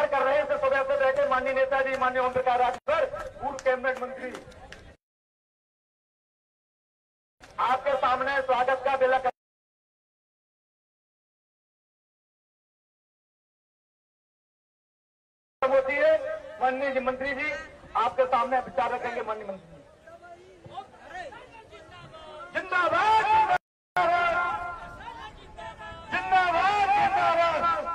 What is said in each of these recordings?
कर रहे हैं सुबह से बैठे माननीय नेताजी, माननीय ओम प्रकाश राजभर, पूर्व कैबिनेट मंत्री, आपके सामने स्वागत का तिलक होती है। माननीय मंत्री जी आपके सामने विचार रखेंगे। माननीय मंत्री जिंदाबाद, जिंदाबाद, जिंदाबाद।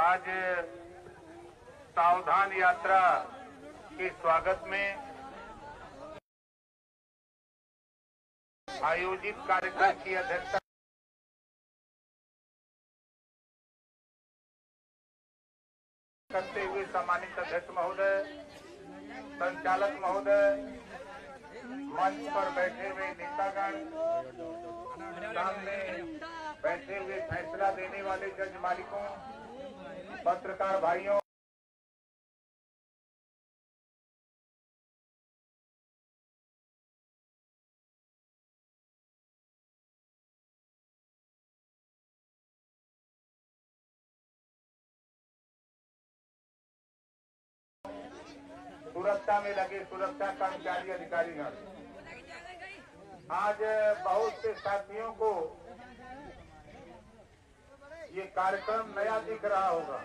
आज सावधान यात्रा के स्वागत में आयोजित कार्यक्रम की अध्यक्षता करते हुए सम्मानित अध्यक्ष महोदय, संचालक महोदय, मंच पर बैठे हुए नेतागण, सामने बैठे हुए फैसला देने वाले जज मालिकों, पत्रकार भाइयों, सुरक्षा में लगे सुरक्षा कर्मचारी अधिकारीगण, आज बहुत से साथियों को ये कार्यक्रम नया दिख रहा होगा।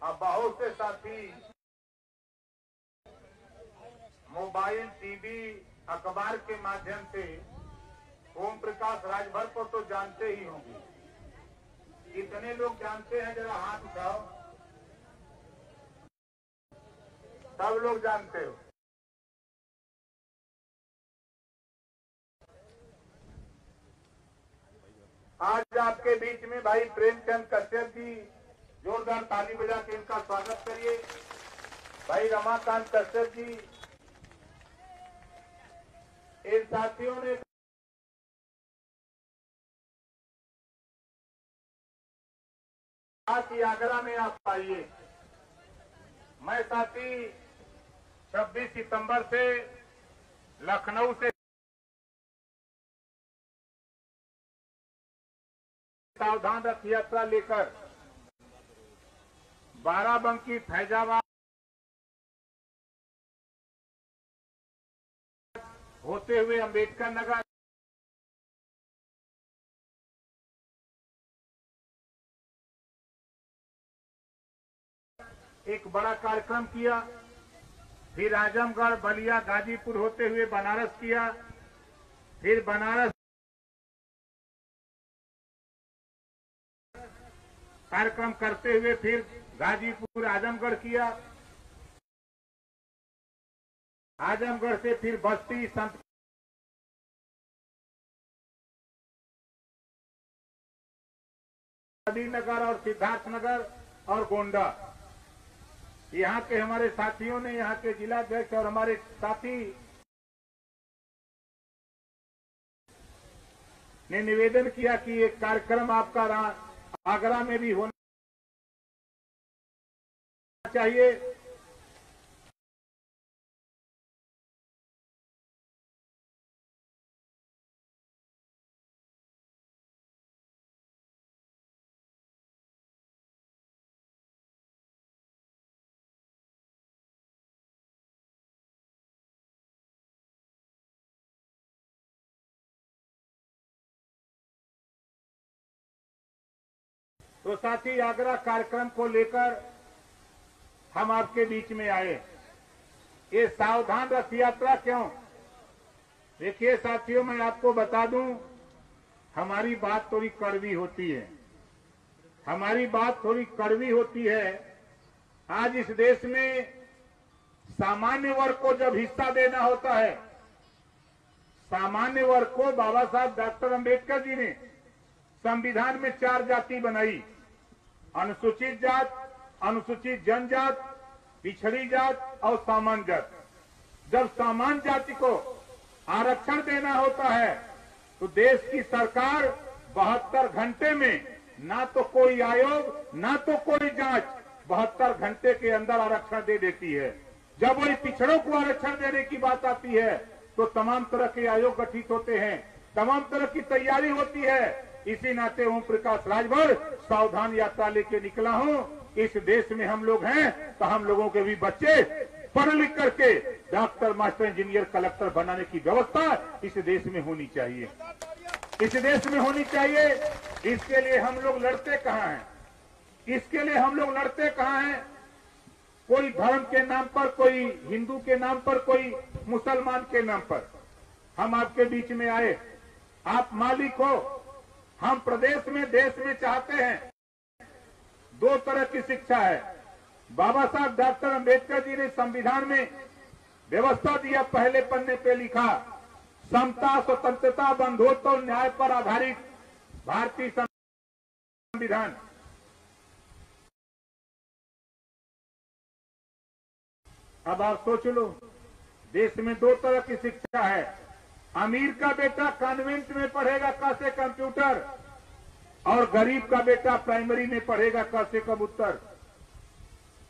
अब बहुत से साथी मोबाइल, टीवी, अखबार के माध्यम से ओम प्रकाश राजभर को तो जानते ही होंगे। कितने लोग जानते हैं, जरा हाथ उठाओ। सब लोग जानते हो। आज आपके बीच में भाई प्रेमचंद कश्यप जी, जोरदार ताली बजा के इनका स्वागत करिए। भाई रमाकांत कश्यप जी, इन साथियों ने कि आगरा में आप आइए। मैं साथी 26 सितंबर से लखनऊ से सावधान रथ यात्रा लेकर बाराबंकी, फैजाबाद होते हुए अंबेडकर नगर, एक बड़ा कार्यक्रम किया। फिर आजमगढ़, बलिया, गाजीपुर होते हुए बनारस किया। फिर बनारस कार्यक्रम करते हुए फिर गाजीपुर, आजमगढ़ किया। आजमगढ़ से फिर बस्ती, संत नगर और सिद्धार्थनगर और गोंडा, यहाँ के हमारे साथियों ने, यहाँ के जिलाध्यक्ष और हमारे साथी ने निवेदन किया कि एक कार्यक्रम आपका आगरा में भी होना चाहिए। तो साथी, आगरा कार्यक्रम को लेकर हम आपके बीच में आए। ये सावधान रथ यात्रा क्यों? देखिए साथियों, मैं आपको बता दूं, हमारी बात थोड़ी कड़वी होती है। हमारी बात थोड़ी कड़वी होती है। आज इस देश में सामान्य वर्ग को जब हिस्सा देना होता है, सामान्य वर्ग को बाबा साहब डॉक्टर अंबेडकर जी ने संविधान में 4 जाति बनाई। अनुसूचित जात, अनुसूचित जनजात, पिछड़ी जात और सामान्य जात। जब सामान्य जाति को आरक्षण देना होता है तो देश की सरकार 72 घंटे में ना तो कोई आयोग ना तो कोई जांच 72 घंटे के अंदर आरक्षण दे देती है। जब वही पिछड़ों को आरक्षण देने की बात आती है तो तमाम तरह के आयोग गठित होते हैं, तमाम तरह की तैयारी होती है। इसी नाते ओम प्रकाश राजभर सावधान यात्रा लेके निकला हूं। इस देश में हम लोग हैं तो हम लोगों के भी बच्चे पढ़ लिख करके डॉक्टर, मास्टर, इंजीनियर, कलेक्टर बनाने की व्यवस्था इस देश में होनी चाहिए, इस देश में होनी चाहिए। इसके लिए हम लोग लड़ते कहां हैं? इसके लिए हम लोग लड़ते कहां हैं? कोई धर्म के नाम पर, कोई हिंदू के नाम पर, कोई मुसलमान के नाम पर हम आपके बीच में आए। आप मालिक हो। हम प्रदेश में, देश में चाहते हैं 2 तरह की शिक्षा है। बाबा साहब डॉक्टर अंबेडकर जी ने संविधान में व्यवस्था दिया, पहले पन्ने पे लिखा, समता, स्वतंत्रता, बंधुत्व और न्याय पर आधारित भारतीय संविधान। अब आप सोच लो, देश में 2 तरह की शिक्षा है। अमीर का बेटा कॉन्वेंट में पढ़ेगा क से कंप्यूटर, और गरीब का बेटा प्राइमरी में पढ़ेगा क से कबूतर।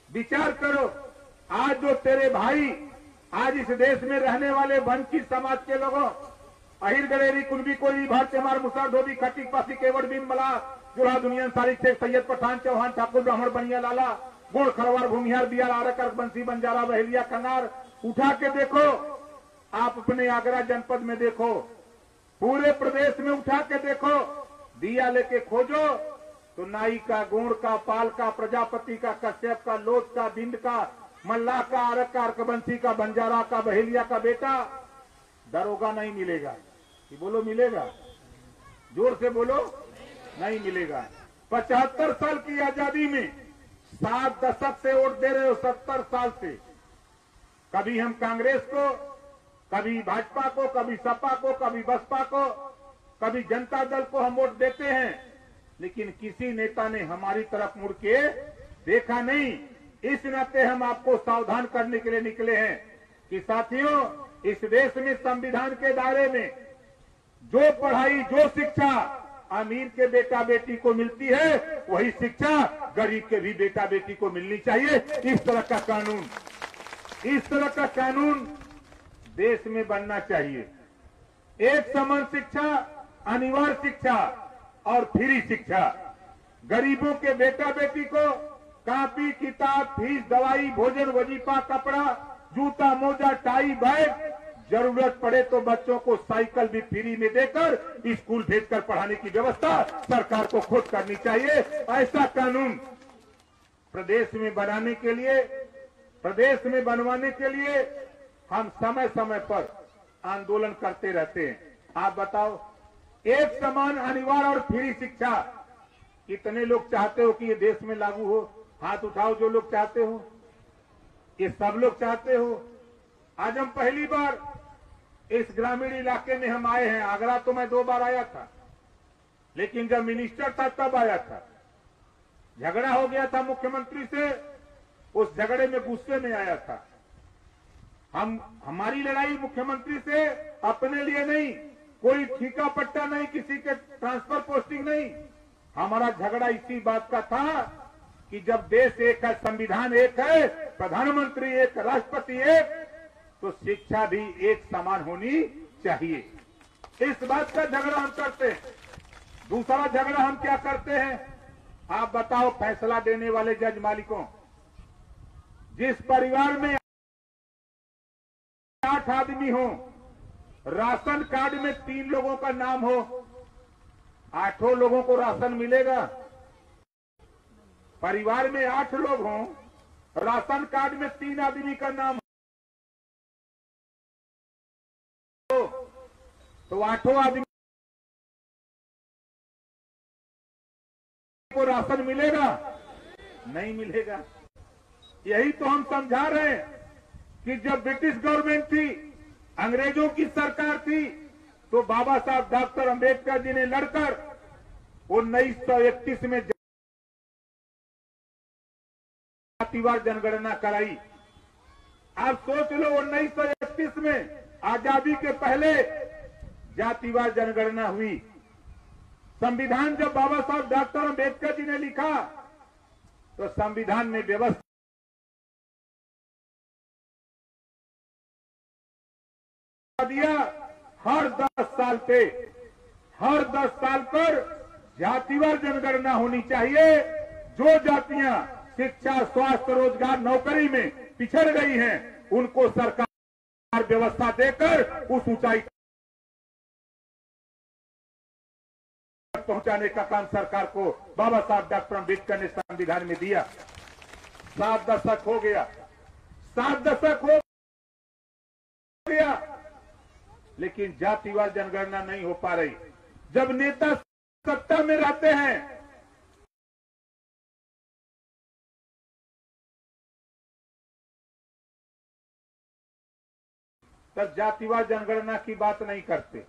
विचार करो, आज जो तेरे भाई, आज इस देश में रहने वाले वंचित समाज के लोगों, अहिर गलेरी, कुलबी, कोई, भारतीय, मार, मुसर, धोबी, खटीक, पासी, केवड़, बिन, मला, जुड़ा, दुनिया, सारी, शेख, सैयद, पठान, चौहान, ठाकुर, ब्राह्मण, बनिया, लाला, गोड़, खरवार, भूमिहार, बिहार, आरकर, बंसी, बंजारा, बहेलिया, कन्नार, उठा के देखो। आप अपने आगरा जनपद में देखो, पूरे प्रदेश में उठा के देखो, दिया लेके खोजो तो नाई का, गोड़ का, पाल का, प्रजापति का, कश्यप का, लोथ का, बिंद का, मल्लाह का, आरक का, अर्कबंसी का, बंजारा का, बहेलिया का बेटा दरोगा नहीं मिलेगा। कि बोलो मिलेगा? जोर से बोलो, नहीं मिलेगा। 75 साल की आजादी में 7 दशक से वोट दे रहे हो, 70 साल से। कभी हम कांग्रेस को, कभी भाजपा को, कभी सपा को, कभी बसपा को, कभी जनता दल को हम वोट देते हैं, लेकिन किसी नेता ने हमारी तरफ मुड़ के देखा नहीं। इस नाते हम आपको सावधान करने के लिए निकले हैं कि साथियों, इस देश में संविधान के दायरे में जो पढ़ाई, जो शिक्षा अमीर के बेटा बेटी को मिलती है, वही शिक्षा गरीब के भी बेटा बेटी को मिलनी चाहिए। इस तरह का कानून, इस तरह का कानून देश में बनना चाहिए। एक समान शिक्षा, अनिवार्य शिक्षा और फ्री शिक्षा। गरीबों के बेटा बेटी को कॉपी, किताब, फीस, दवाई, भोजन, वजीफा, कपड़ा, जूता, मोजा, टाई, बैग, जरूरत पड़े तो बच्चों को साइकिल भी फ्री में देकर स्कूल भेजकर पढ़ाने की व्यवस्था सरकार को खुद करनी चाहिए। ऐसा कानून प्रदेश में बनाने के लिए, प्रदेश में बनवाने के लिए हम समय समय पर आंदोलन करते रहते हैं। आप बताओ, एक समान, अनिवार्य और फ्री शिक्षा कितने लोग चाहते हो कि ये देश में लागू हो? हाथ उठाओ जो लोग चाहते हो। ये सब लोग चाहते हो। आज हम पहली बार इस ग्रामीण इलाके में हम आए हैं। आगरा तो मैं 2 बार आया था, लेकिन जब मिनिस्टर था तब आया था। झगड़ा हो गया था मुख्यमंत्री से, उस झगड़े में गुस्से में आया था। हमारी लड़ाई मुख्यमंत्री से अपने लिए नहीं, कोई ठीका पट्टा नहीं, किसी के ट्रांसफर पोस्टिंग नहीं। हमारा झगड़ा इसी बात का था कि जब देश एक है, संविधान एक है, प्रधानमंत्री एक, राष्ट्रपति एक, तो शिक्षा भी एक समान होनी चाहिए। इस बात का झगड़ा हम करते हैं। दूसरा झगड़ा हम क्या करते हैं? आप बताओ, फैसला देने वाले जज मालिकों, जिस परिवार में 8 आदमी हो, राशन कार्ड में 3 लोगों का नाम हो, 8 लोगों को राशन मिलेगा? परिवार में 8 लोग हों, राशन कार्ड में 3 आदमी का नाम हो, तो 8 आदमी को राशन मिलेगा? नहीं मिलेगा। यही तो हम समझा रहे हैं कि जब ब्रिटिश गवर्नमेंट थी, अंग्रेजों की सरकार थी, तो बाबा साहब डॉक्टर अंबेडकर जी ने लड़कर 1931 में जातिवार जनगणना कराई। आप सोच लो 1931 में आजादी के पहले जातिवार जनगणना हुई। संविधान जब बाबा साहब डॉक्टर अम्बेडकर जी ने लिखा तो संविधान में व्यवस्था दिया हर 10 साल पर जातिवार जनगणना होनी चाहिए। जो जातियां शिक्षा, स्वास्थ्य, रोजगार, नौकरी में पिछड़ गई हैं उनको सरकार व्यवस्था देकर उस ऊंचाई तक पहुंचाने का काम सरकार को बाबा साहब डॉक्टर अम्बेडकर ने संविधान में दिया। 7 दशक हो गया, 7 दशक हो गया, लेकिन जातिवार जनगणना नहीं हो पा रही। जब नेता सत्ता में रहते हैं तब जातिवार जनगणना की बात नहीं करते।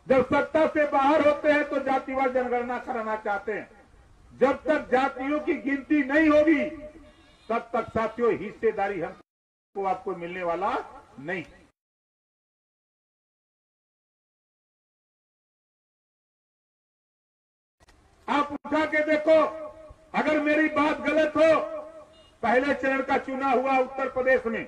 जब सत्ता से बाहर होते हैं तो जातिवार जनगणना कराना चाहते हैं। जब तक जातियों की गिनती नहीं होगी तब तक साथियों हिस्सेदारी हमको आपको मिलने वाला नहीं। आप उठा के देखो, अगर मेरी बात गलत हो, पहले चरण का चुनाव हुआ उत्तर प्रदेश में,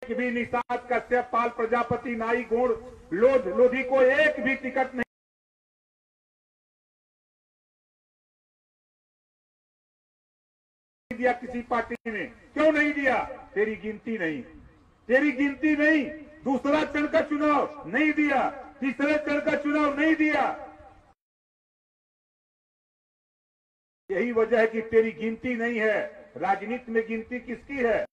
एक भी निषाद, कश्यप, पाल, प्रजापति, नाई, गोड़, लोधी को एक भी टिकट नहीं दिया किसी पार्टी ने। क्यों नहीं दिया? तेरी गिनती नहीं, तेरी गिनती नहीं। दूसरा चरण का चुनाव नहीं दिया, तीसरे चरण का चुनाव नहीं दिया। यही वजह है कि तेरी गिनती नहीं है। राजनीति में गिनती किसकी है?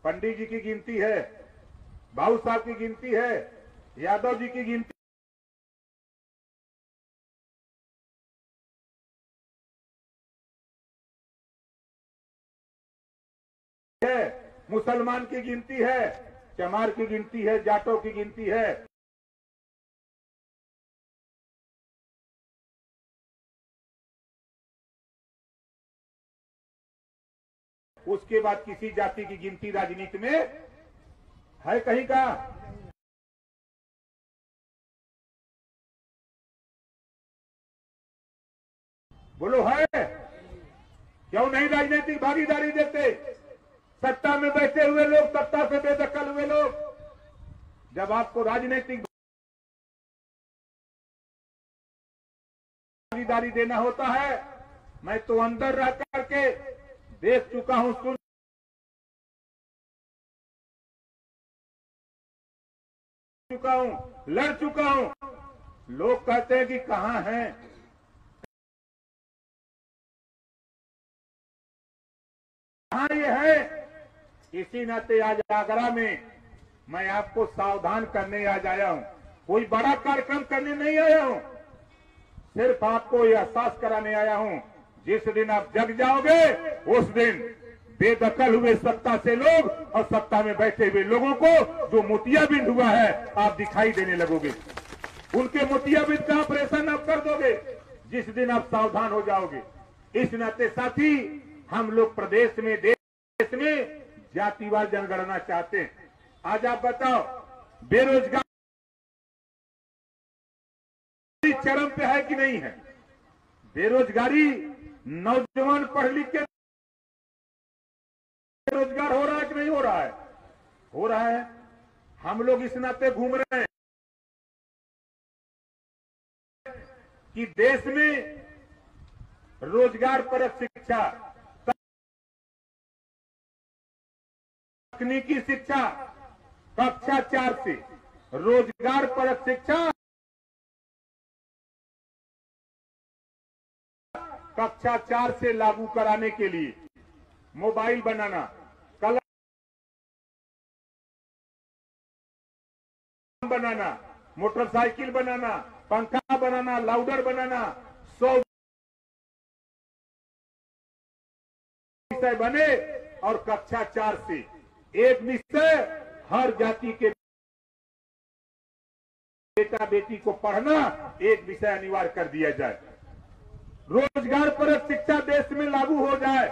पंडित जी की गिनती है, भाऊ साहब की गिनती है, यादव जी की गिनती है, मुसलमान की गिनती है, चमार की गिनती है, जाटों की गिनती है। उसके बाद किसी जाति की गिनती राजनीति में है कहीं का? बोलो है? क्यों नहीं राजनीतिक भागीदारी देते? सत्ता में बैठे हुए लोग, सत्ता से बेदखल हुए लोग, जब आपको राजनीतिक भागीदारी देना होता है, मैं तो अंदर रह करके देख चुका हूं, सुन चुका हूं, लड़ चुका हूं। लोग कहते हैं कि कहां हैं, कहां ये है। इसी नाते आज आगरा में मैं आपको सावधान करने आज आया हूं। कोई बड़ा कार्यक्रम करने नहीं आया हूं, सिर्फ आपको यह एहसास कराने आया हूं। जिस दिन आप जग जाओगे उस दिन बेदखल हुए सत्ता से लोग और सत्ता में बैठे हुए लोगों को जो मोतियाबिंद हुआ है आप दिखाई देने लगोगे। उनके मोतियाबिंद का ऑपरेशन आप कर दोगे जिस दिन आप सावधान हो जाओगे। इस नाते साथी हम लोग प्रदेश में, देश में जातिवार जनगणना चाहते हैं। आज आप बताओ, बेरोजगारी चरम पे है कि नहीं है? बेरोजगारी, नौजवान पढ़ लिख के बेरोजगार हो रहा है कि नहीं हो रहा है? हो रहा है। हम लोग इस नाते घूम रहे हैं कि देश में रोजगार परक शिक्षा, तकनीकी शिक्षा कक्षा 4 से, रोजगार परक शिक्षा कक्षा 4 से लागू कराने के लिए मोबाइल बनाना, कलम बनाना, मोटरसाइकिल बनाना, पंखा बनाना, लाउडर बनाना, 100 विषय बने और कक्षा 4 से एक विषय हर जाति के बेटा बेटी को पढ़ना एक विषय अनिवार्य कर दिया जाए। रोजगार परक शिक्षा देश में लागू हो जाए,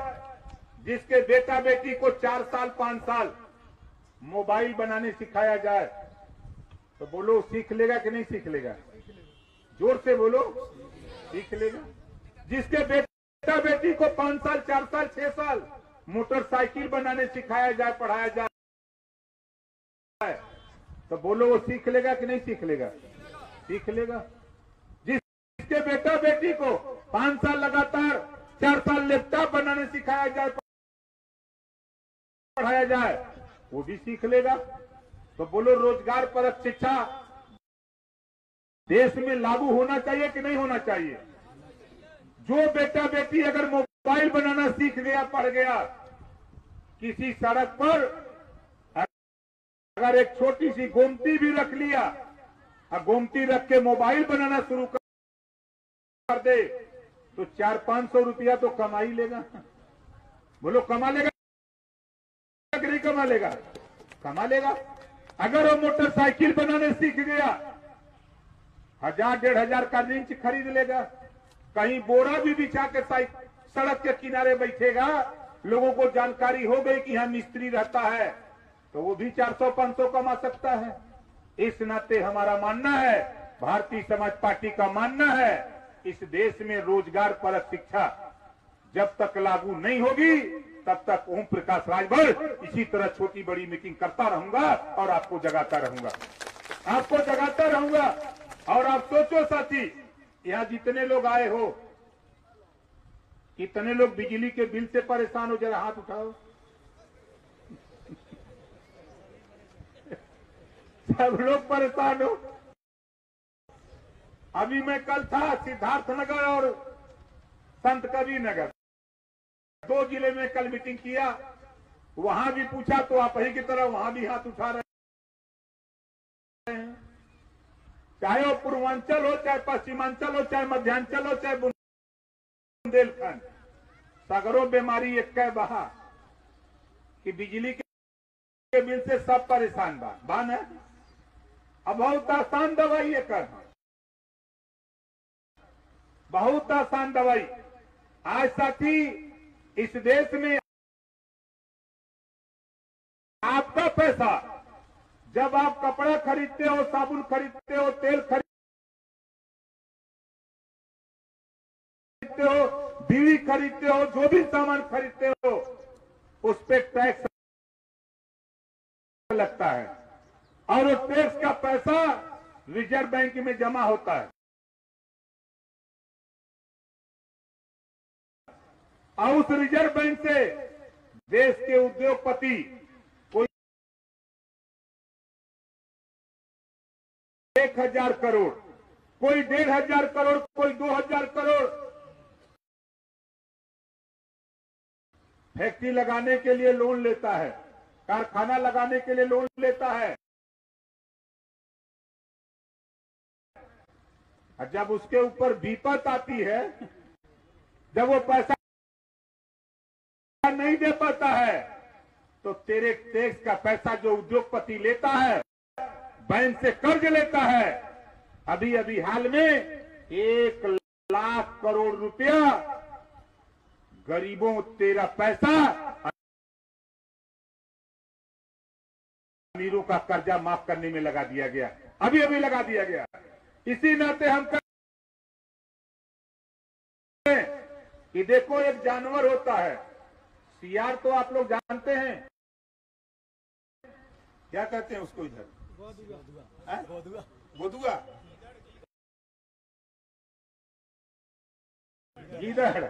जिसके बेटा बेटी को 4 साल 5 साल मोबाइल बनाने सिखाया जाए। तो बोलो सीख लेगा कि नहीं सीख लेगा? जोर से बोलो, सीख लेगा। जिसके बेटा बेटी को 5 साल 4 साल 6 साल मोटरसाइकिल बनाने सिखाया जाए, पढ़ाया जाए, तो बोलो वो सीख लेगा कि नहीं सीख लेगा? सीख लेगा। जिसके बेटा बेटी को 5 साल लगातार 4 साल लैपटॉप बनाने सिखाया जाए, पढ़ाया जाए, वो भी सीख लेगा। तो बोलो रोजगार परक शिक्षा देश में लागू होना चाहिए कि नहीं होना चाहिए? जो बेटा बेटी अगर मोबाइल बनाना सीख गया, पढ़ गया, किसी सड़क पर अगर एक छोटी सी गोमती भी रख लिया और गोमती रख के मोबाइल बनाना शुरू कर दे तो 400-500 रुपया तो कमा ही लेगा। बोलो कमा लेगा कि नहीं कमा लेगा? कमा लेगा। अगर वो मोटरसाइकिल बनाने सीख गया, 1000-1500 का रिंच खरीद लेगा, कहीं बोरा भी बिछा के सड़क के किनारे बैठेगा, लोगों को जानकारी हो गई कि यहाँ मिस्त्री रहता है, तो वो भी 400-500 कमा सकता है। इस नाते हमारा मानना है, भारतीय समाज पार्टी का मानना है, इस देश में रोजगार परक शिक्षा जब तक लागू नहीं होगी तब तक ओम प्रकाश राजभर इसी तरह छोटी बड़ी मीटिंग करता रहूंगा और आपको जगाता रहूंगा, आपको जगाता रहूंगा। और आप सोचो साथी, यहाँ जितने लोग आए हो, कितने लोग बिजली के बिल से परेशान हो? जरा हाथ उठाओ। सब लोग परेशान हो। अभी मैं कल था सिद्धार्थनगर और संत कबीर नगर, 2 जिले में कल मीटिंग किया। वहां भी पूछा तो आप ही की तरह वहां भी हाथ उठा रहे हैं। चाहे वो पूर्वांचल हो, चाहे पश्चिमांचल हो, चाहे मध्यांचल हो, चाहे बुंदेलखंड, सगरों बीमारी एक बहा कि बिजली के बिल से सब परेशान बा न। अब बहुत आसान दवाई है कर, बहुत आसान दवाई। आज साथी इस देश में आपका पैसा, जब आप कपड़ा खरीदते हो, साबुन खरीदते हो, तेल खरीदते हो, बीड़ी खरीदते हो, जो भी सामान खरीदते हो, उस पे टैक्स लगता है और वो टैक्स का पैसा रिजर्व बैंक में जमा होता है। और उस रिजर्व बैंक से देश के उद्योगपति कोई 1000 करोड़, कोई 1500 करोड़, कोई 2000 करोड़ फैक्ट्री लगाने के लिए लोन लेता है, कारखाना लगाने के लिए लोन लेता है। और जब उसके ऊपर विपत आती है, जब वो पैसा नहीं दे पाता है, तो तेरे टैक्स का पैसा जो उद्योगपति लेता है, बैंक से कर्ज लेता है, अभी अभी हाल में 1 लाख करोड़ रुपया गरीबों तेरा पैसा अमीरों का कर्जा माफ करने में लगा दिया गया, अभी अभी लगा दिया गया। इसी नाते हम कि देखो एक जानवर होता है, सियार तो आप लोग जानते हैं, क्या कहते हैं उसको इधर? गोदुआ, गीदड़,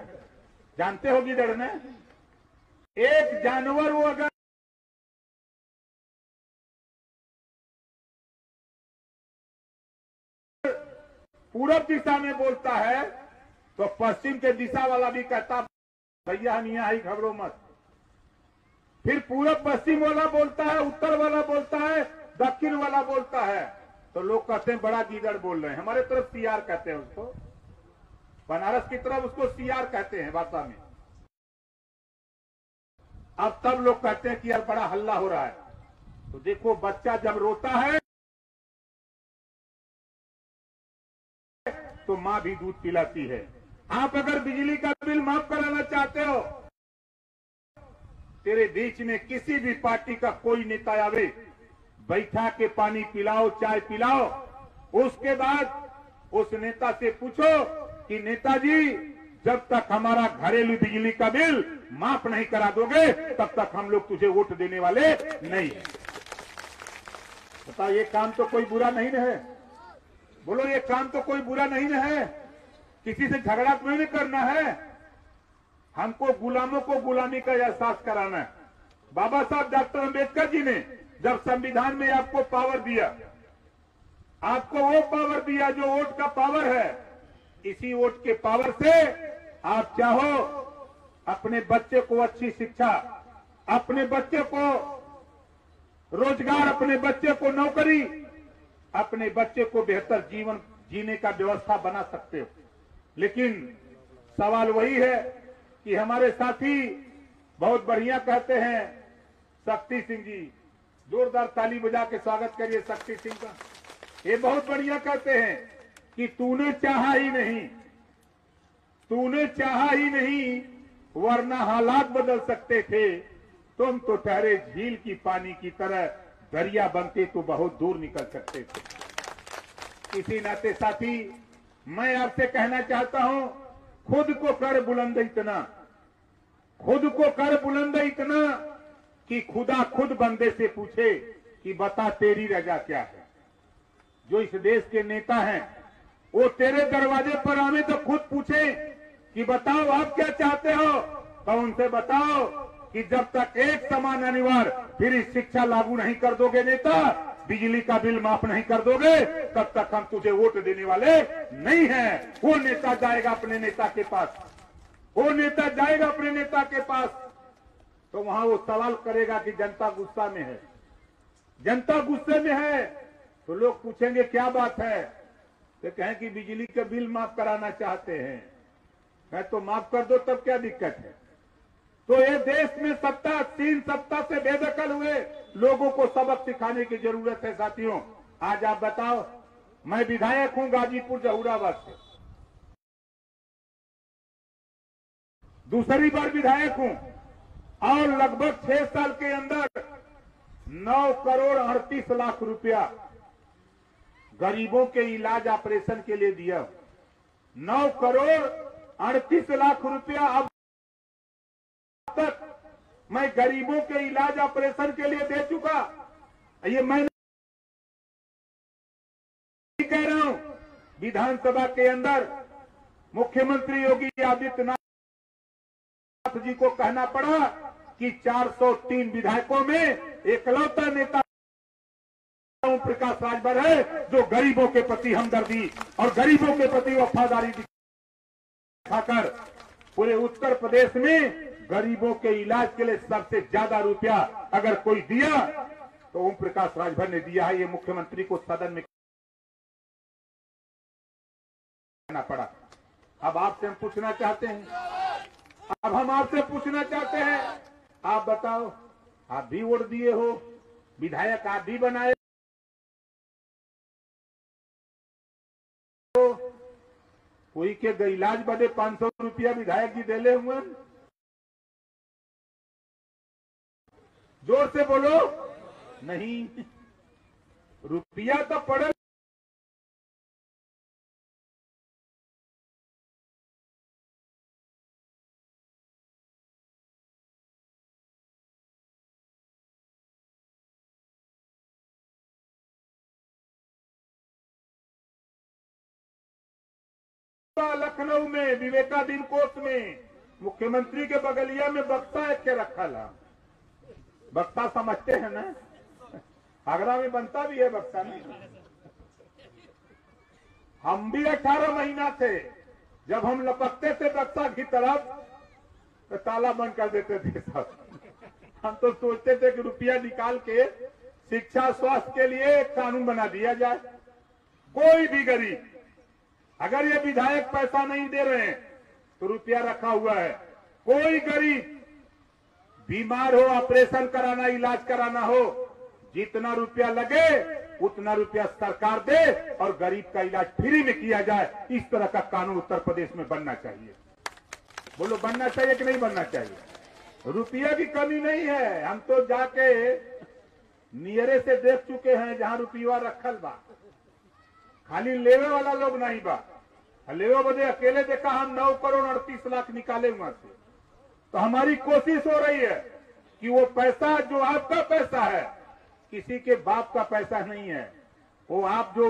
जानते हो गीदड़ ने? एक जानवर वो अगर पूरब दिशा में बोलता है तो पश्चिम के दिशा वाला भी कहता भैया हम यहाँ ही घबरो मत। फिर पूरब पश्चिम वाला बोलता है, उत्तर वाला बोलता है, दक्षिण वाला बोलता है, तो लोग कहते हैं बड़ा गीदड़ बोल रहे हैं। हमारे तरफ सियार कहते हैं उसको, बनारस की तरफ उसको सियार कहते हैं भाषा में। अब तब लोग कहते हैं कि यार बड़ा हल्ला हो रहा है। तो देखो, बच्चा जब रोता है तो मां भी दूध पिलाती है। आप अगर बिजली का बिल माफ कराना चाहते हो, तेरे बीच में किसी भी पार्टी का कोई नेता आवे, बैठा के पानी पिलाओ, चाय पिलाओ, उसके बाद उस नेता से पूछो कि नेताजी, जब तक हमारा घरेलू बिजली का बिल माफ नहीं करा दोगे तब तक हम लोग तुझे वोट देने वाले नहीं है। बताओ, ये काम तो कोई बुरा नहीं है? बोलो, ये काम तो कोई बुरा नहीं है? किसी से झगड़ा तो नहीं करना है। हमको गुलामों को गुलामी का एहसास कराना है। बाबा साहब डॉक्टर अंबेडकर जी ने जब संविधान में आपको पावर दिया, आपको वो पावर दिया जो वोट का पावर है। इसी वोट के पावर से आप चाहो अपने बच्चे को अच्छी शिक्षा, अपने बच्चे को रोजगार, अपने बच्चे को नौकरी, अपने बच्चे को बेहतर जीवन जीने का व्यवस्था बना सकते हो। लेकिन सवाल वही है कि हमारे साथी बहुत बढ़िया कहते हैं, शक्ति सिंह जी, जोरदार ताली बजा के स्वागत करिए शक्ति सिंह का। ये बहुत बढ़िया कहते हैं कि तूने चाहा ही नहीं, तूने चाहा ही नहीं, वरना हालात बदल सकते थे। तुम तो ठहरे झील की पानी की तरह, दरिया बनते तो बहुत दूर निकल सकते थे। इसी नाते साथी, मैं आपसे कहना चाहता हूं, खुद को कर बुलंद इतना, खुद को कर बुलंद इतना कि खुदा खुद बंदे से पूछे कि बता तेरी रजा क्या है। जो इस देश के नेता हैं वो तेरे दरवाजे पर आवे तो खुद पूछे कि बताओ आप क्या चाहते हो। तो उनसे बताओ कि जब तक एक समान अनिवार्य फिर शिक्षा लागू नहीं कर दोगे नेता, बिजली का बिल माफ नहीं कर दोगे, तब तक हम तुझे वोट देने वाले नहीं हैं। वो नेता जाएगा अपने नेता के पास, वो नेता जाएगा अपने नेता के पास, तो वहां वो सवाल करेगा कि जनता गुस्सा में है, जनता गुस्से में है। तो लोग पूछेंगे क्या बात है, तो कहें कि बिजली का बिल माफ कराना चाहते हैं। मैं तो माफ कर दो, तब क्या दिक्कत है। तो ये देश में सत्ता, 3 सप्ताह से बेदखल हुए लोगों को सबक सिखाने की जरूरत है। साथियों, आज आप बताओ, मैं विधायक हूं गाजीपुर जहूराबाद से, दूसरी बार विधायक हूं, और लगभग 6 साल के अंदर 9 करोड़ 38 लाख रुपया गरीबों के इलाज ऑपरेशन के लिए दिया। 9 करोड़ 38 लाख रुपया अब तक मैं गरीबों के इलाज ऑपरेशन के लिए दे चुका। ये मैं नहीं कह रहा हूं, विधानसभा के अंदर मुख्यमंत्री योगी आदित्यनाथ जी को कहना पड़ा कि 403 विधायकों में एकलौता नेता ओम प्रकाश राजभर है जो गरीबों के प्रति हमदर्दी और गरीबों के प्रति वफादारी दिखाकर पूरे उत्तर प्रदेश में गरीबों के इलाज के लिए सबसे ज्यादा रुपया अगर कोई दिया तो ओम प्रकाश राजभर ने दिया है। ये मुख्यमंत्री को सदन में कहना पड़ा। अब आपसे हम पूछना चाहते हैं, अब हम आपसे पूछना चाहते हैं, आप बताओ, आप भी वोट दिए हो, विधायक आप भी बनाए हो, कोई के इलाज बदे 500 रुपया विधायक जी देले हुए। जोर से बोलो, नहीं, रुपया तो पड़े लखनऊ में विवेकाधीन कोर्ट में मुख्यमंत्री के बगलिया में बक्सा एक के रखा ला। बक्सा समझते हैं ना, आगरा में बनता भी है बक्सा नहीं। हम भी 18 महीना थे, जब हम लपकते थे बक्सा की तरफ तो ताला बंद कर देते थे सब। हम तो सोचते थे कि रुपया निकाल के शिक्षा स्वास्थ्य के लिए एक कानून बना दिया जाए। कोई भी गरीब, अगर ये विधायक पैसा नहीं दे रहे हैं तो रुपया रखा हुआ है, कोई गरीब बीमार हो, ऑपरेशन कराना, इलाज कराना हो, जितना रुपया लगे उतना रुपया सरकार दे और गरीब का इलाज फ्री में किया जाए। इस तरह का कानून उत्तर प्रदेश में बनना चाहिए। बोलो बनना चाहिए कि नहीं बनना चाहिए? रुपया की कमी नहीं है। हम तो जाके नियरे से देख चुके हैं जहां रुपया रखल बा, खाली लेवे वाला लोग नहीं बा। लेवे बदे अकेले देखा हम 9 करोड़ 38 लाख निकाले वहां से। तो हमारी कोशिश हो रही है कि वो पैसा जो आपका पैसा है, किसी के बाप का पैसा नहीं है, वो आप जो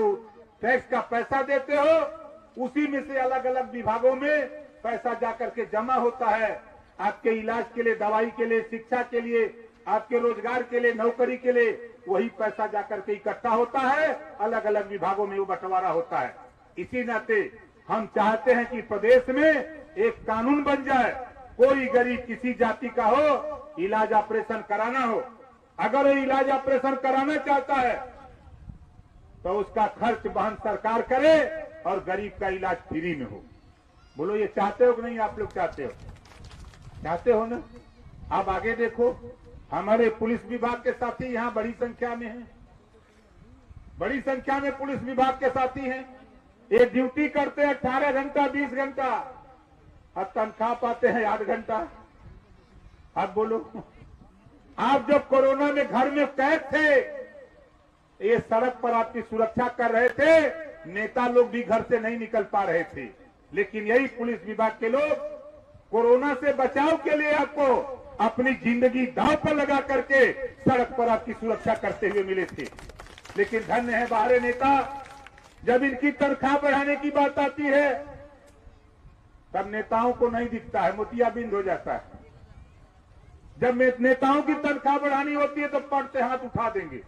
टैक्स का पैसा देते हो उसी में से अलग अलग विभागों में पैसा जाकर के जमा होता है। आपके इलाज के लिए, दवाई के लिए, शिक्षा के लिए, आपके रोजगार के लिए, नौकरी के लिए वही पैसा जाकर के इकट्ठा होता है, अलग अलग विभागों में वो बंटवारा होता है। इसी नाते हम चाहते हैं कि प्रदेश में एक कानून बन जाए, कोई गरीब किसी जाति का हो, इलाज ऑपरेशन कराना हो, अगर वो इलाज ऑपरेशन कराना चाहता है तो उसका खर्च वहन सरकार करे और गरीब का इलाज फ्री में हो। बोलो ये चाहते हो कि नहीं? आप लोग चाहते हो? चाहते हो ना? आप आगे देखो, हमारे पुलिस विभाग के साथी यहाँ बड़ी संख्या में हैं, बड़ी संख्या में पुलिस विभाग के साथी हैं। ये ड्यूटी करते हैं 18 घंटा 20 घंटा और तनख्वाह पाते हैं 8 घंटा। आप बोलो, आप जब कोरोना में घर में कैद थे, ये सड़क पर आपकी सुरक्षा कर रहे थे, नेता लोग भी घर से नहीं निकल पा रहे थे, लेकिन यही पुलिस विभाग के लोग कोरोना से बचाव के लिए आपको अपनी जिंदगी दांव पर लगा करके सड़क पर आपकी सुरक्षा करते हुए मिले थे। लेकिन धन्य है बाहरी नेता, जब इनकी तनख्वाह बढ़ाने की बात आती है तब नेताओं को नहीं दिखता है, मोतियाबिंद हो जाता है। जब नेताओं की तनख्वाह बढ़ानी होती है तो पड़ते हाथ उठा देंगे,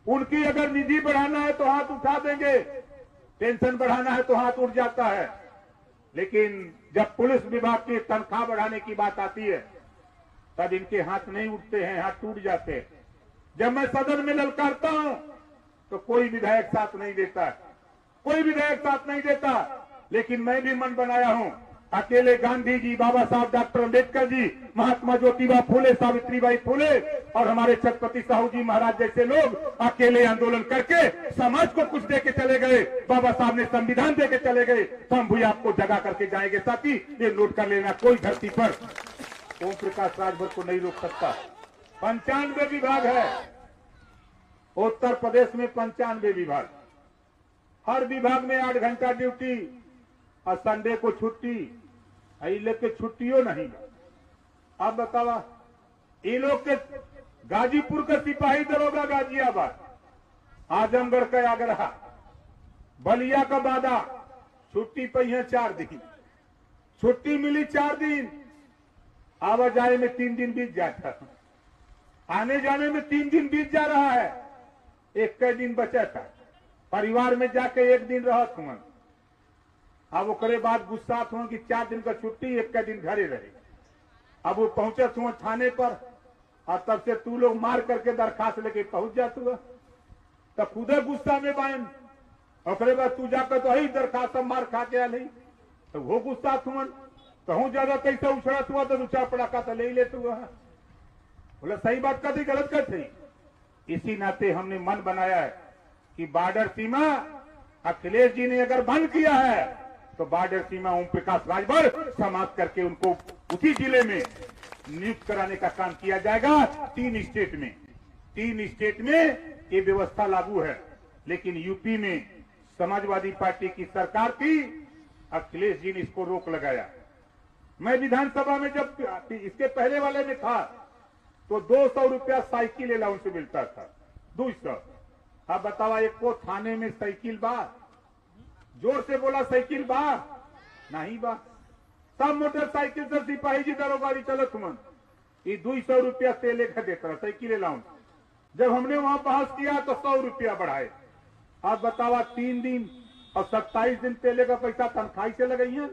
उनकी अगर निधि बढ़ाना है तो हाथ उठा देंगे, पेंशन बढ़ाना है तो हाथ उठ जाता है। लेकिन जब पुलिस विभाग की तनख्वाह बढ़ाने की बात आती है तब इनके हाथ नहीं उठते हैं, हाथ टूट जाते हैं। जब मैं सदन में ललकारता हूं तो कोई विधायक साथ नहीं देता, कोई विधायक साथ नहीं देता। लेकिन मैं भी मन बनाया हूं, अकेले गांधी जी, बाबा साहब डॉक्टर अम्बेडकर जी, महात्मा ज्योतिबा फूले, सावित्रीबाई फूले और हमारे छत्रपति साहू जी महाराज जैसे लोग अकेले आंदोलन करके समाज को कुछ दे के चले गए। बाबा साहब ने संविधान दे के चले गए, तो हम भी आपको जगा करके जाएंगे। साथी ये नोट कर लेना, कोई धरती पर ओम प्रकाश राजभर को नहीं रोक सकता। 95 विभाग है उत्तर प्रदेश में, 95 विभाग, हर विभाग में 8 घंटा ड्यूटी और संडे को छुट्टी। लेके छुट्टियों नहीं। आप बतावा, ये लोग के गाजीपुर का सिपाही दरोगा गाजियाबाद, आजमगढ़ का आगरा, बलिया का बादा, छुट्टी पे है 4 दिन, छुट्टी मिली 4 दिन, आवाजाही में 3 दिन बीत जाता, आने जाने में 3 दिन बीत जा रहा है। एक कई दिन बचा था, परिवार में जाके 1 दिन रहा तुम। अब ओकरे बाद गुस्सा हुआ कि 4 दिन का छुट्टी, 1 का दिन घरे रहे। अब वो पहुंचे हुआ थाने पर और तब से तू लोग मार करके दरखास्त लेके पहुंच जात हुआ, तब खुदे गुस्सा में बाइन। ओकरे बाद तू जाकर तो ही दरखास्त मार खा के आल, तो वो गुस्सा हुआ, कहूं ज्यादा पैसा उछड़त हुआ तो 2-4 पड़ाका तो ले लेते हुआ। बोला सही बात का थी, गलत का थी। इसी नाते हमने मन बनाया है कि बॉर्डर सीमा अखिलेश जी ने अगर बंद किया है तो बॉर्डर सीमा ओम प्रकाश राजभर समाप्त करके उनको उसी जिले में नियुक्त कराने का काम किया जाएगा। 3 स्टेट में, 3 स्टेट में ये व्यवस्था लागू है, लेकिन यूपी में समाजवादी पार्टी की सरकार थी, अखिलेश जी ने इसको रोक लगाया। मैं विधानसभा में जब इसके पहले वाले में था तो 200 रुपया साइकिल अलाउंस मिलता था, 200। अब बतावा, एक को थाने में साइकिल बा? जोर से बोला, साइकिल बा? नहीं बा। सब मोटरसाइकिल से सिपाही जी दरोगारी चलत मन, ये 200 रुपया तेले का देता रहा साइकिल अलाउंस। जब हमने वहां बहस किया तो 100 रुपया बढ़ाए। अब बतावा, 3 दिन और 27 दिन तेले का पैसा तनख्वाही से लगाई है।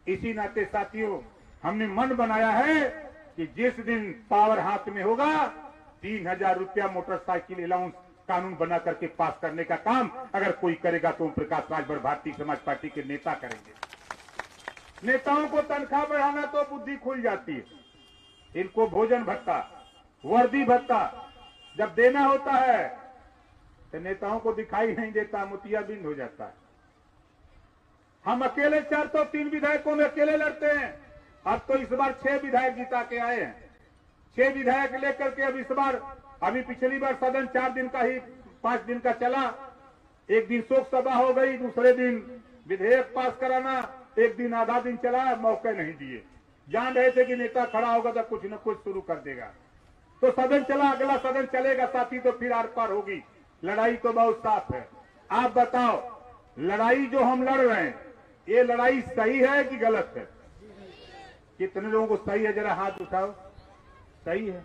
इसी नाते साथियों, हमने मन बनाया है कि जिस दिन पावर हाथ में होगा 3000 रुपया मोटरसाइकिल अलाउंस कानून बना करके पास करने का काम अगर कोई करेगा तो ओम प्रकाश राजभर भारतीय समाज पार्टी के नेता करेंगे। नेताओं को तनख्वाह बढ़ाना तो बुद्धि खुल जाती है, इनको भोजन भत्ता, वर्दी भत्ता जब देना होता है तो नेताओं को दिखाई नहीं देता, मोतियाबिंद हो जाता है। हम अकेले 403 विधायकों में अकेले लड़ते हैं। अब तो इस बार 6 विधायक जीता के आए हैं। 6 विधायक लेकर के अब इस बार, अभी पिछली बार सदन 4 दिन का ही 5 दिन का चला। एक दिन शोक सभा हो गई, दूसरे दिन विधेयक पास कराना, एक दिन आधा दिन चला, मौके नहीं दिए। जान रहे थे कि नेता खड़ा होगा तो कुछ न कुछ शुरू कर देगा। तो सदन चला, अगला सदन चलेगा साथी तो फिर आर पार होगी। लड़ाई तो बहुत साफ है। आप बताओ, लड़ाई जो हम लड़ रहे हैं ये लड़ाई सही है कि गलत है? कितने लोगों को सही है? जरा हाथ उठाओ। सही है।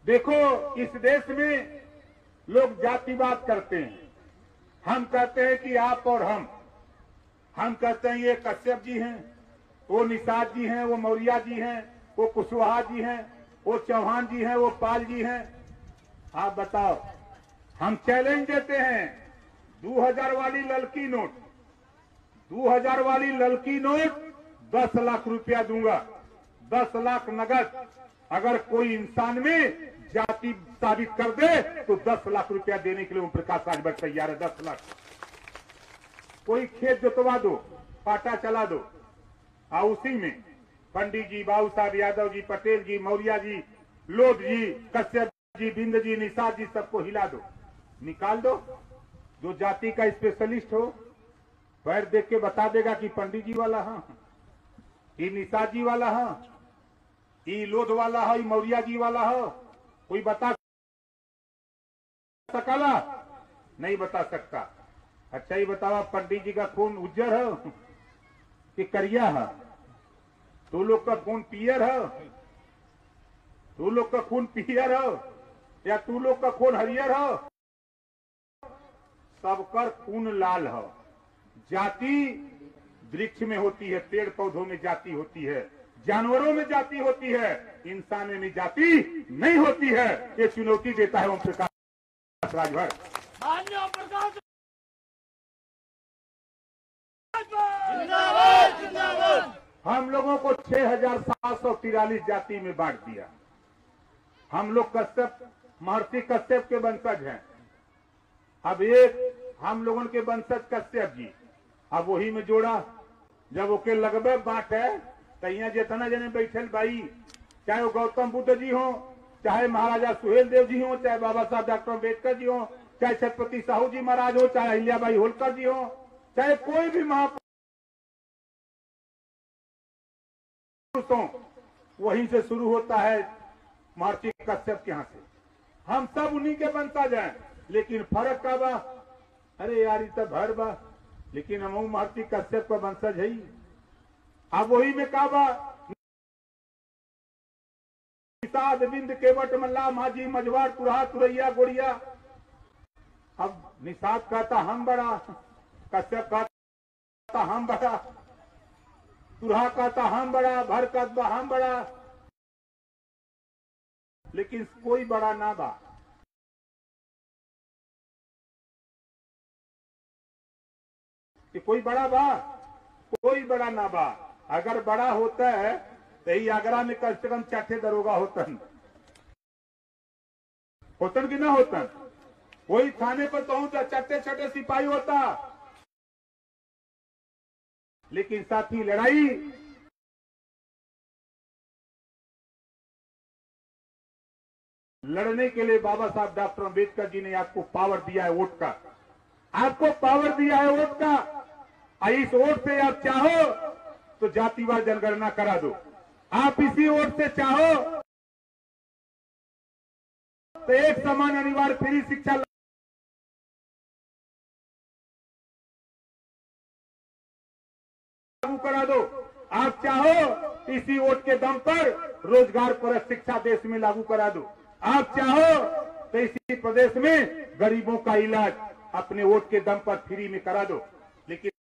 देखो, इस देश में लोग जातिवाद करते हैं। हम कहते हैं कि आप और हम कहते हैं ये कश्यप जी हैं, वो निषाद जी हैं, वो मौर्य जी हैं, वो कुशवाहा जी हैं, वो चौहान जी हैं, वो पाल जी हैं। आप बताओ, हम चैलेंज देते हैं, 2000 वाली ललकी नोट, 2000 वाली ललकी नोट 10 लाख रुपया दूंगा, 10 लाख नगद। अगर कोई इंसान में जाति साबित कर दे तो 10 लाख रुपया देने के लिए ओम प्रकाश राजभर तैयार है। 10 लाख। कोई खेत जोतवा दो, पाटा चला दो, और उसी में पंडित जी, बाबू साहब यादव जी, पटेल जी, मौर्य जी, लोध जी, कश्यप जी, बिंद जी, निषाद जी, सबको हिला दो, निकाल दो। जो जाति का स्पेशलिस्ट हो पैर देख के बता देगा कि पंडित जी वाला हाँ, ये निषाद जी वाला हाँ, ये लोध वाला है, मौर्य जी वाला हो। कोई बता सकला? नहीं बता सकता। अच्छा ही बताओ, पंडित जी का खून उज्जर है कि करिया है? तू लोग का खून पियर है? तू लोग का खून पियर है या तू लोग का खून हरियर है? सबकर खून लाल है। जाति वृक्ष में होती है, पेड़ पौधों में जाति होती है, जानवरों में जाति होती है, इंसानों में जाति नहीं होती है। ये चुनौती देता है ओम प्रकाश राजभर। हम लोगों को 6743 जाति में बांट दिया। हम लोग कश्यप, महर्षि कश्यप के वंशज हैं। अब एक हम लोगों के वंशज कश्यप जी, अब वही में जोड़ा। जब ओके लगभग बांट है तो यहाँ जितना जने बैठल भाई, चाहे वो गौतम बुद्ध जी हो, चाहे महाराजा सुहेल देव जी हो, चाहे बाबा साहब डॉक्टर अम्बेडकर जी हो, चाहे छत्रपति साहू जी महाराज हो, चाहे अहिल्याबाई होलकर जी हो, चाहे कोई भी महापुरुष हो, वहीं से शुरू होता है महर्षि कश्यप के यहाँ से। हम सब उन्हीं के वंशज हैं। लेकिन फर्क का बा, अरे यार ये तो भर बा, लेकिन हम महर्षि कश्यप का वंशज है। अब वही में का बा, निषाद, बिंद, केवट, मल्ला, माझी, मझवार, तुरहा, तुरैया, गोड़िया। अब निषाद कहता हम बड़ा, कश्यप कहता हम बड़ा, तुरहा कहता हम बड़ा, भर कहता हम बड़ा, लेकिन कोई बड़ा ना बा। कि कोई बड़ा बा? कोई बड़ा ना बा। अगर बड़ा होता है तो ही आगरा में कम से कम 4 दरोगा होतन कि ना होतन? वही थाने पर तो 4 सिपाही होता। लेकिन साथी, लड़ाई लड़ने के लिए बाबा साहब डॉक्टर अम्बेडकर जी ने आपको पावर दिया है वोट का। आपको पावर दिया है वोट का। इस वोट से आप चाहो तो जातिवार जनगणना करा दो। आप इसी वोट से चाहो तो एक समान अनिवार्य फ्री शिक्षा लागू करा दो। आप चाहो इसी वोट के दम पर रोजगार पर शिक्षा देश में लागू करा दो। आप चाहो तो इसी प्रदेश में गरीबों का इलाज अपने वोट के दम पर फ्री में करा दो। लेकिन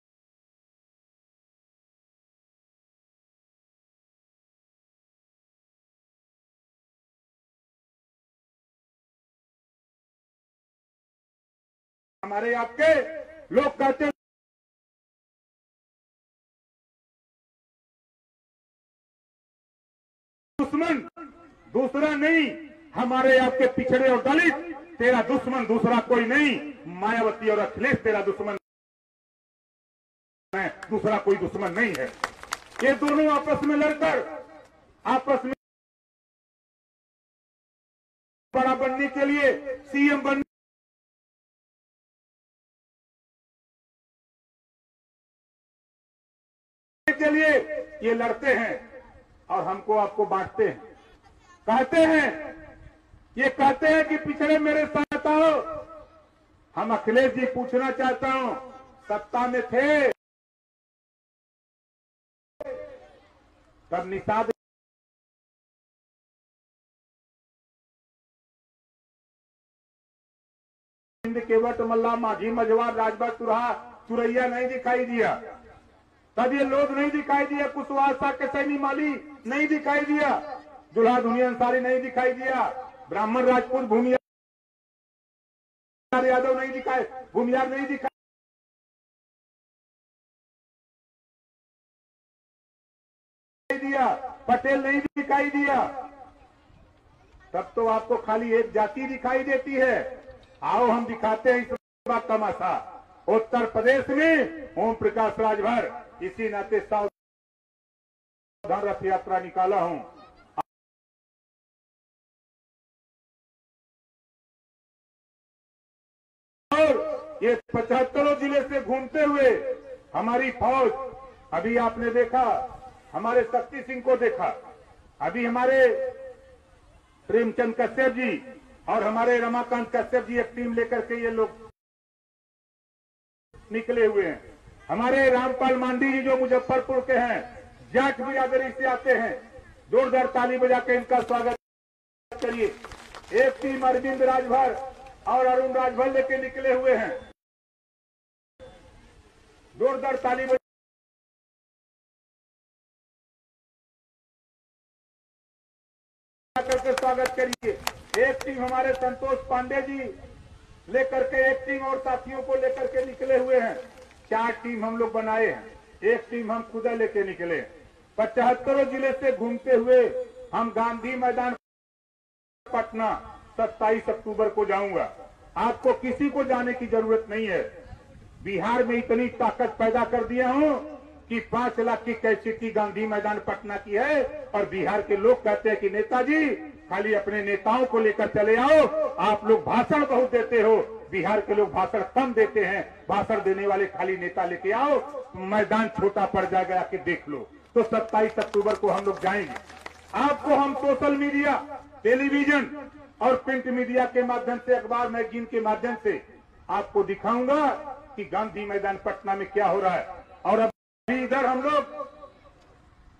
हमारे आपके लोग कहते दुश्मन दूसरा नहीं, हमारे आपके पिछड़े और दलित तेरा दुश्मन दूसरा कोई नहीं। मायावती और अखिलेश तेरा दुश्मन है, दूसरा कोई दुश्मन नहीं है। ये दोनों आपस में लड़कर आपस में बड़ा बनने के लिए, सीएम बनने के लिए ये लड़ते हैं और हमको आपको बांटते हैं। कहते हैं, ये कहते हैं कि पिछड़े मेरे साथ आओ। हम अखिलेश जी पूछना चाहता हूं, सत्ता में थे तब निषाद केवट मल्ला माझी मझवार राजभर तुरैया नहीं दिखाई दिया, तब ये लोग नहीं दिखाई दिया, कुशवाहा साक्य सैनी माली नहीं दिखाई दिया, दुल्हा दुनिया अंसारी नहीं दिखाई दिया, ब्राह्मण राजपूत भूमियार यादव नहीं दिखाई, भूमियार नहीं दिखाई दिया, पटेल नहीं दिखाई दिया। तब तो आपको खाली एक जाति दिखाई देती है। आओ हम दिखाते हैं इस बार तमाशा। उत्तर प्रदेश में ओम प्रकाश राजभर, इसी नाते सावधान रथ यात्रा निकाला हूं। और ये 75 जिले से घूमते हुए हमारी फौज, अभी आपने देखा हमारे शक्ति सिंह को देखा, अभी हमारे प्रेमचंद कश्यप जी और हमारे रमाकांत कश्यप जी एक टीम लेकर के ये लोग निकले हुए हैं। हमारे रामपाल मांडी जी जो मुजफ्फरपुर के हैं, जाट बिरादरी से आते हैं, जोरदार ताली बजा के इनका स्वागत करिए। एक टीम अरविंद राजभर और अरुण राजभर लेके निकले हुए हैं, जोरदार ताली बजा करके स्वागत करिए। एक टीम हमारे संतोष पांडे जी लेकर के, एक टीम और साथियों को लेकर के निकले हुए हैं। 4 टीम हम लोग बनाए हैं, एक टीम हम खुदा लेके निकले। 75 जिले से घूमते हुए हम गांधी मैदान पटना 27 अक्टूबर को जाऊंगा। आपको किसी को जाने की जरूरत नहीं है। बिहार में इतनी ताकत पैदा कर दिया हूं कि 5 लाख की कैपेसिटी गांधी मैदान पटना की है। और बिहार के लोग कहते हैं कि नेताजी खाली अपने नेताओं को लेकर चले आओ, आप लोग भाषण बहुत देते हो। बिहार के लोग भाषण कम देते हैं, भाषण देने वाले खाली नेता लेके आओ, मैदान छोटा पड़ जाएगा कि देख लो। तो 27 अक्टूबर को हम लोग जाएंगे। आपको हम सोशल मीडिया, टेलीविजन और प्रिंट मीडिया के माध्यम से, अखबार मैगजीन के माध्यम से आपको दिखाऊंगा कि गांधी मैदान पटना में क्या हो रहा है। और अभी इधर हम लोग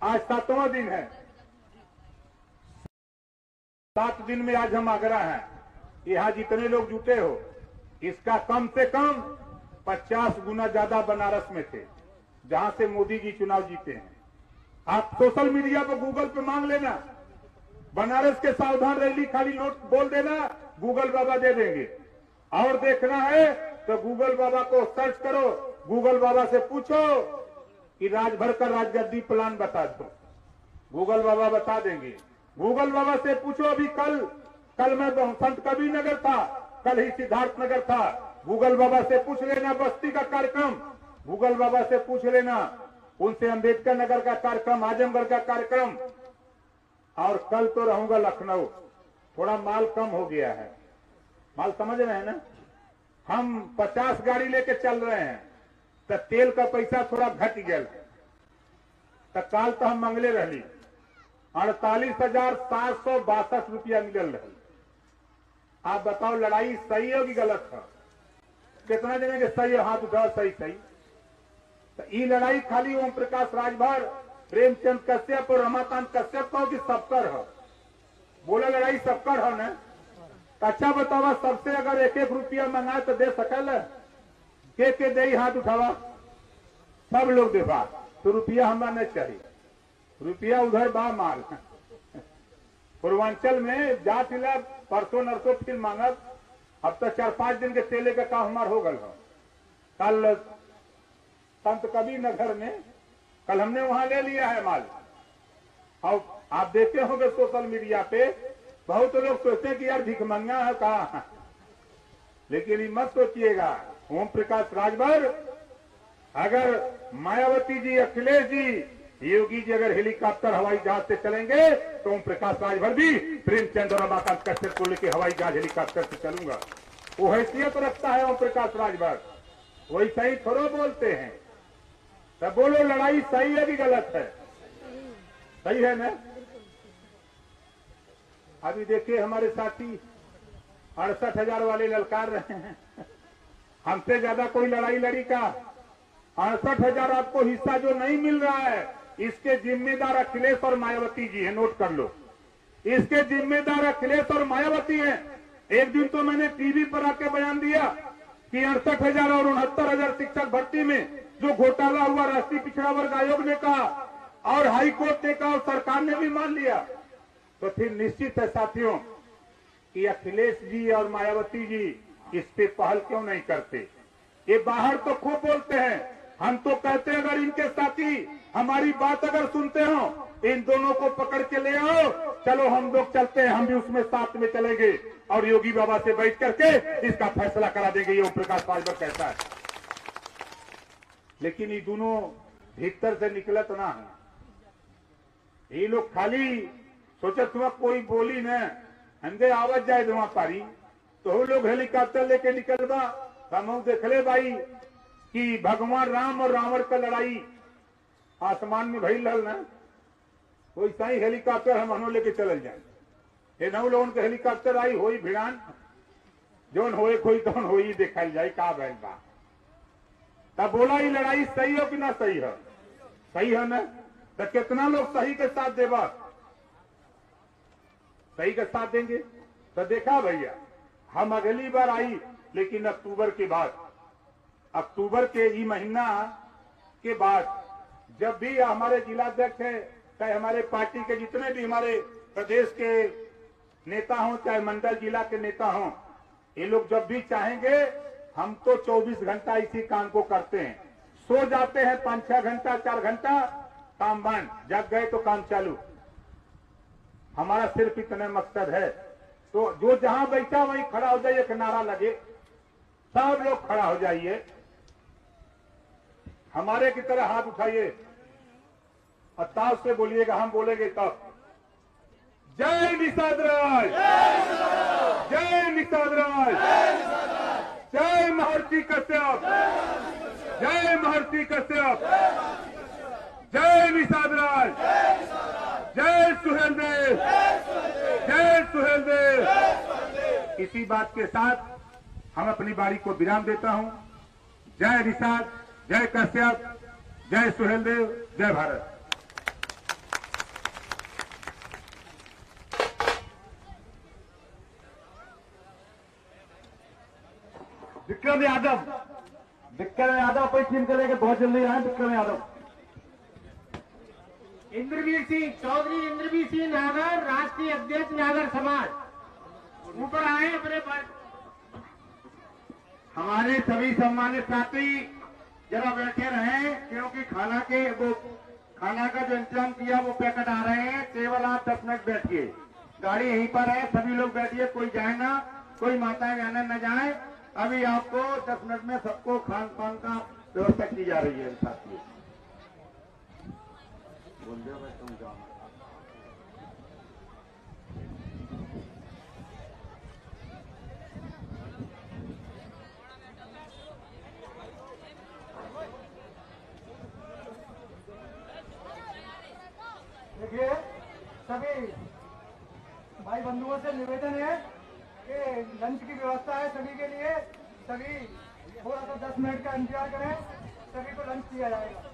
आज 7वां दिन है, 7 दिन में आज हम आगरा हैं। यहाँ जितने लोग जुटे हो, इसका कम से कम 50 गुना ज्यादा बनारस में थे, जहां से मोदी जी चुनाव जीते हैं। आप सोशल मीडिया पर, गूगल पे मांग लेना, बनारस के सावधान रैली खाली नोट बोल देना, गूगल बाबा दे देंगे। और देखना है तो गूगल बाबा को सर्च करो, गूगल बाबा से पूछो कि राजभर का राजगद्दी प्लान बता दो, गूगल बाबा बता देंगे। गूगल बाबा से पूछो, अभी कल मैं संत कबीर नगर था, कल ही सिद्धार्थ नगर था। गूगल बाबा से पूछ लेना बस्ती का कार्यक्रम, गूगल बाबा से पूछ लेना उनसे अंबेडकर नगर का कार्यक्रम, आजमगढ़ का कार्यक्रम। और कल तो रहूंगा लखनऊ, थोड़ा माल कम हो गया है, माल समझ रहे हैं ना। हम 50 गाड़ी लेके चल रहे हैं तो तेल का पैसा थोड़ा घट गया। तो काल तो हम मंगले रही 48,762 रुपया मिलल रही। आप बताओ लड़ाई सही हो कि गलत है? कितना जने के सही है? हाथ उठाओ, सही सही। तो ये लड़ाई खाली ओम प्रकाश राजभर, प्रेमचंद कश्यप और रमाकांत कश्यप का हो कि सबकर हो? बोला लड़ाई सबकर हो ना। अच्छा बतावा, सबसे अगर 1-1 रुपया मंगाए तो दे सकल? के दे? हाथ उठावा, सब लोग देवा। तो रुपया हमारा नहीं चाहिए, रुपया उधर बा माल। पूर्वांचल में जाट ला परसों नरसों फिर मांगब। अब तो 4-5 दिन के तेले का काम हमार हो गल। कल संत कबीर नगर में कल हमने वहां ले लिया है माल, और आप देखे होंगे सोशल मीडिया पे बहुत लोग सोचते हैं कि यार भिखमंगा है कहा, लेकिन ये मत सोचिएगा। ओम प्रकाश राजभर, अगर मायावती जी, अखिलेश जी, योगी जी अगर हेलीकॉप्टर हवाई जहाज से चलेंगे तो ओम प्रकाश राजभर भी प्रेमचंद और रमाकांत कश्यप को लेकर हवाई जहाज हेलीकॉप्टर से चलूंगा। वो हैसियत रखता है ओम प्रकाश राजभर, वही सही थोड़ा बोलते हैं। तब बोलो लड़ाई सही है कि गलत है? सही है ना? अभी देखिए हमारे साथी 68,000 वाले ललकार रहे हैं, हमसे ज्यादा कोई लड़ाई लड़ी का? 68,000 आपको हिस्सा जो नहीं मिल रहा है, इसके जिम्मेदार अखिलेश और मायावती जी हैं, नोट कर लो। इसके जिम्मेदार अखिलेश और मायावती हैं। एक दिन तो मैंने टीवी पर आके बयान दिया कि 68,000 और 69,000 शिक्षक भर्ती में जो घोटाला हुआ, राष्ट्रीय पिछड़ा वर्ग आयोग ने कहा और हाई कोर्ट ने कहा और सरकार ने भी मान लिया। तो फिर निश्चित है साथियों कि अखिलेश जी और मायावती जी इस पे पहल क्यों नहीं करते? ये बाहर तो खूब बोलते हैं, हम तो कहते हैं अगर इनके साथी हमारी बात अगर सुनते हो, इन दोनों को पकड़ के ले आओ, चलो हम लोग चलते हैं, हम भी उसमें साथ में चलेंगे और योगी बाबा से बैठ करके इसका फैसला करा देंगे। ये ओम प्रकाश राजभर कहता है, लेकिन ये दोनों भीतर से निकलत ना है। ये लोग खाली सोचत हुआ कोई बोली न हमके आवाज जाए वहां पारी तो वो लोग हेलीकॉप्टर लेके निकलबा। हम देखले भाई कि भगवान राम और रावण का लड़ाई आसमान में भइल रहल ना, वैसा ही हेलीकॉप्टर हम हनो लेके चल जाए। ये नौ लोगन के हेलीकॉप्टर आई होई भिड़ान, जोन होए कोई तौन होई देखल जाए का भइल बा। तब बोला ये लड़ाई सही हो कि ना सही है? सही है ना? तो कितना लोग सही के साथ देवा? सही के साथ देंगे। तो देखा भैया, हम अगली बार आई, लेकिन अक्टूबर के बाद, अक्टूबर के ई महीना के बाद जब भी हमारे जिलाध्यक्ष है, चाहे हमारे पार्टी के जितने भी हमारे प्रदेश के नेता हों, चाहे मंडल जिला के नेता हों, ये लोग जब भी चाहेंगे, हम तो 24 घंटा इसी काम को करते हैं। सो जाते हैं 5-6 घंटा, 4 घंटा, काम बंद, जग गए तो काम चालू। हमारा सिर्फ इतना मकसद है। तो जो जहां बैठा वहीं खड़ा हो जाइए, एक नारा लगे, सब लोग खड़ा हो जाइए, हमारे की तरह हाथ उठाइए और ताव से बोलिएगा, हम बोलेंगे तब। जय निषाद राज, जय निषाद राज, जय महर्षि कश्यप, जय महर्षि कश्यप, जय निषाद राज, जय सुहेलदेव, जय सुहेलदेव। इसी बात के साथ हम अपनी बारी को विराम देता हूं। जय निषाद, जय कश्यप, जय सुहेलदेव, जय भारत। विक्रम यादव, विक्रम यादव अपनी टीम को लेकर बहुत जल्दी आए। विक्रम यादव, इंद्रवीर सिंह चौधरी, इंद्रवीर सिंह नागर, राष्ट्रीय अध्यक्ष नागर समाज, ऊपर आए अपने पर। हमारे सभी सम्मानित साथी जरा बैठे रहे, क्योंकि खाना का जो इंतजाम किया वो पैकेट आ रहे हैं। केवल आप 10 मिनट बैठिए, गाड़ी यहीं पर है, सभी लोग बैठिए, कोई जाए ना, कोई माताएं बहनें न जाए। अभी आपको 10 मिनट में सबको खान पान का व्यवस्था की जा रही है साथियों। देखिए, सभी भाई बंधुओं से निवेदन है कि लंच की व्यवस्था है सभी के लिए। सभी थोड़ा सा 10 मिनट का इंतजार करें, सभी को लंच दिया जाएगा।